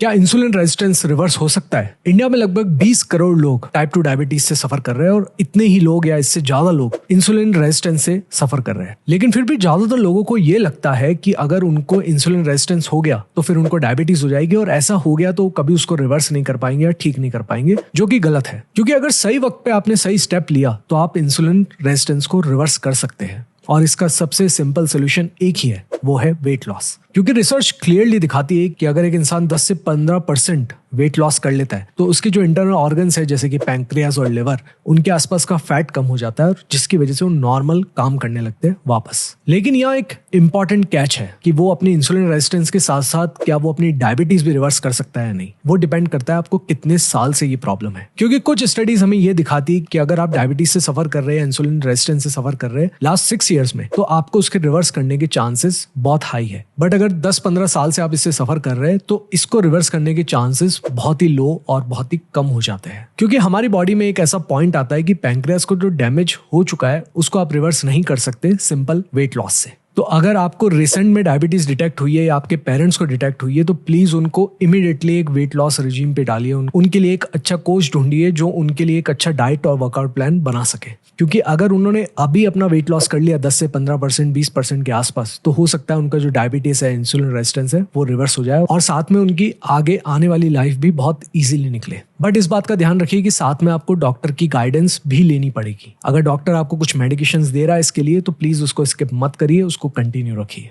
क्या insulin resistance reverse हो सकता है? इंडिया में लगभग 20 करोड़ लोग टाइप 2 डायबिटीज से सफर कर रहे हैं और इतने ही लोग या इससे ज्यादा लोग इंसुलिन रेजिस्टेंस से सफर कर रहे हैं। लेकिन फिर भी ज्यादातर लोगों को ये लगता है कि अगर उनको इंसुलिन रेजिस्टेंस हो गया तो फिर उनको डायबिटीज हो जाएगी और ऐसा हो गया तो कभी उसको रिवर्स नहीं कर पाएंगे या ठीक नहीं कर पाएंगे, जो कि गलत है। क्योंकि अगर सही वक्त पे आपने सही स्टेप लिया तो आप इंसुलिन रेजिस्टेंस को रिवर्स कर सकते हैं। और इसका सबसे सिंपल सोल्यूशन एक ही है, वो है वेट लॉस। क्योंकि रिसर्च क्लियरली दिखाती है कि अगर एक इंसान 10 से 15% वेट लॉस कर लेता है तो उसके जो इंटरनल ऑर्गन्स है जैसे कि पैंक्रियाज और लिवर, उनके आसपास का फैट कम हो जाता है और जिसकी वजह से वो नॉर्मल काम करने लगते हैं वापस। लेकिन यहाँ एक इंपॉर्टेंट कैच है कि वो अपनी इंसुलिन रेजिस्टेंस के साथ साथ क्या वो अपनी डायबिटीज भी रिवर्स कर सकता है या नहीं। वो डिपेंड करता है आपको कितने साल से ये प्रॉब्लम है। क्योंकि कुछ स्टडीज हमें ये दिखाती है कि अगर आप डायबिटीज से सफर कर रहे हैं, इंसुलिन रेजिस्टेंस से सफर कर रहे हैं लास्ट 6 ईयर्स में, तो आपको उसके रिवर्स करने के चांसेस बहुत हाई है। बट अगर 10-15 साल से आप इससे सफर कर रहे हैं तो इसको रिवर्स करने के चांसेस बहुत ही लो और बहुत ही कम हो जाते हैं। क्योंकि हमारी बॉडी में एक ऐसा पॉइंट आता है कि पैंक्रियाज को जो डैमेज हो चुका है उसको आप रिवर्स नहीं कर सकते सिंपल वेट लॉस से। तो अगर आपको रिसेंट में डायबिटीज डिटेक्ट हुई है या आपके पेरेंट्स को डिटेक्ट हुई है तो प्लीज उनको इमीडिएटली एक वेट लॉस रिजीम पे डालिए। उनके लिए एक अच्छा कोच ढूंढिए जो उनके लिए एक अच्छा डाइट और वर्कआउट प्लान बना सके। क्योंकि अगर उन्होंने अभी अपना वेट लॉस कर लिया 10 से 15%, 20% के आसपास, तो हो सकता है उनका जो डायबिटीज है, इंसुलिन रेजिस्टेंस है, वो रिवर्स हो जाए और साथ में उनकी आगे आने वाली लाइफ भी बहुत इजीली निकले। बट इस बात का ध्यान रखिए कि साथ में आपको डॉक्टर की गाइडेंस भी लेनी पड़ेगी। अगर डॉक्टर आपको कुछ मेडिकेशंस दे रहा है इसके लिए तो प्लीज उसको स्किप मत करिए, उसको कंटिन्यू रखिए।